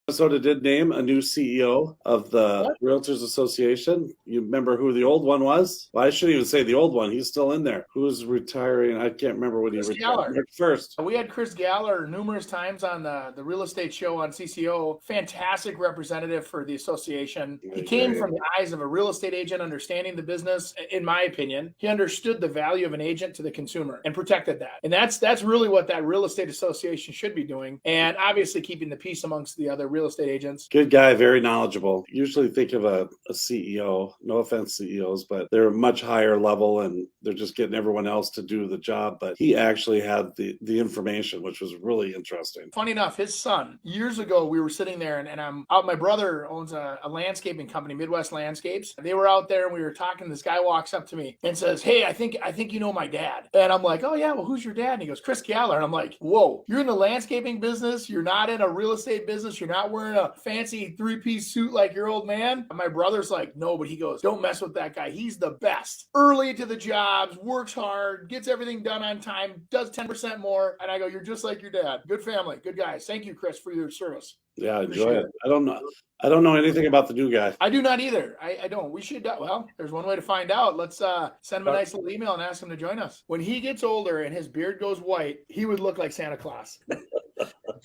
Minnesota did name a new CEO of the What? Realtors Association. You remember who the old one was? Well, I shouldn't even say the old one. He's still in there. Who's retiring? I can't remember when he Chris retired. Galler. March 1st. We had Chris Galler numerous times on the real estate show on CCO. Fantastic representative for the association. He came from the eyes of a real estate agent, understanding the business. In my opinion, he understood the value of an agent to the consumer and protected that. And that's really what that real estate association should be doing. And obviously keeping the peace amongst the other real estate agents. Good guy, very knowledgeable. Usually think of a CEO, no offense CEOs, but they're much higher level and they're just getting everyone else to do the job. But he actually had the information, which was really interesting. Funny enough, his son, years ago, we were sitting there and I'm out. My brother owns a landscaping company, Midwest Landscapes. They were out there and we were talking. This guy walks up to me and says, "Hey, I think you know my dad." And I'm like, "Oh yeah, well, who's your dad?" And he goes, "Chris Galler." And I'm like, "Whoa, you're in the landscaping business. You're not in a real estate business. You're not wearing a fancy 3-piece suit like your old man." And my brother's like, "No," but he goes, "Don't mess with that guy. He's the best. Early to the jobs, works hard, gets everything done on time, does 10% more." And I go, "You're just like your dad. Good family, good guys. Thank you, Chris, for your service." Yeah, enjoy it. I don't know anything about the new guy. I do not either. I don't. We should. Well, there's one way to find out. Let's send him a nice little email and ask him to join us. When he gets older and his beard goes white, he would look like Santa Claus.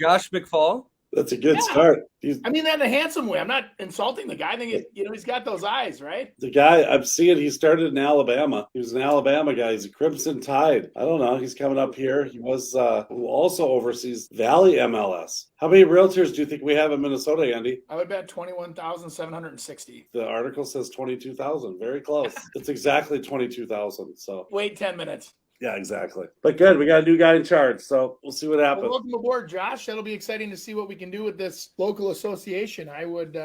Josh McFall. That's a good start. I mean that in a handsome way. I'm not insulting the guy. I think he's got those eyes, right? The guy I'm seeing, he started in Alabama. He was an Alabama guy. He's a Crimson Tide. I don't know. He's coming up here. He was who also oversees Valley MLS. How many realtors do you think we have in Minnesota, Andy? I would bet 21,760. The article says 22,000. Very close. It's exactly 22,000. So wait 10 minutes. Yeah, exactly. But good. We got a new guy in charge, so we'll see what happens. Well, welcome aboard, Josh. That'll be exciting to see what we can do with this local association. I would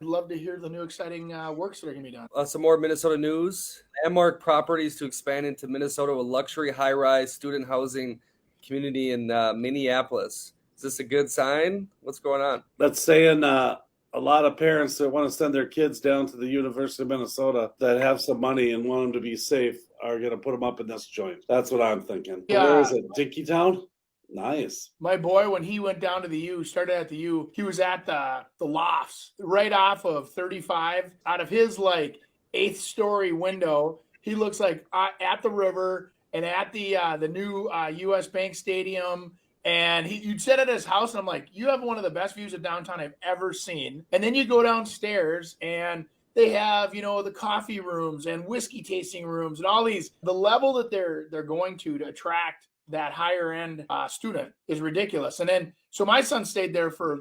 love to hear the new exciting works that are going to be done. Some more Minnesota news. Landmark Properties to expand into Minnesota with luxury high-rise student housing community in Minneapolis. Is this a good sign? What's going on? That's saying a lot of parents that want to send their kids down to the University of Minnesota that have some money and want them to be safe are going to put them up in this joint. That's what I'm thinking. Yeah. Where is it? Dinkytown? Nice. My boy, when he went down to the U, started at the U, he was at the lofts right off of 35. Out of his like 8th story window, he looks like at the river and at the new U.S. Bank Stadium. And you'd sit at his house, and I'm like, you have one of the best views of downtown I've ever seen. And then you go downstairs, and they have, the coffee rooms and whiskey tasting rooms and all these. The level that they're going to attract that higher end student is ridiculous. And then, so my son stayed there for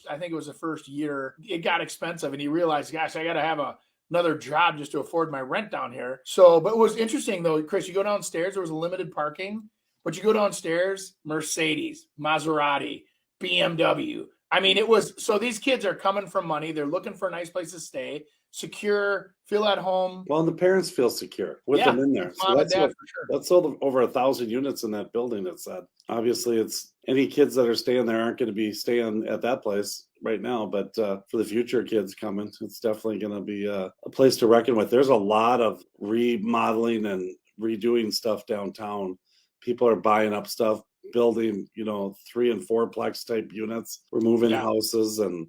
I think it was the first year. It got expensive, and he realized, gosh, I got to have another job just to afford my rent down here. So, but it was interesting though, Chris, you go downstairs, there was limited parking. But you go downstairs, Mercedes, Maserati, BMW. I mean, so these kids are coming from money. They're looking for a nice place to stay, secure, feel at home. Well, and the parents feel secure with them in there. So that's sold over 1,000 units in that building, it said. Obviously, it's any kids that are staying there aren't going to be staying at that place right now. But for the future kids coming, it's definitely going to be a place to reckon with. There's a lot of remodeling and redoing stuff downtown. People are buying up stuff, building, 3 and 4 plex type units. We're moving houses, and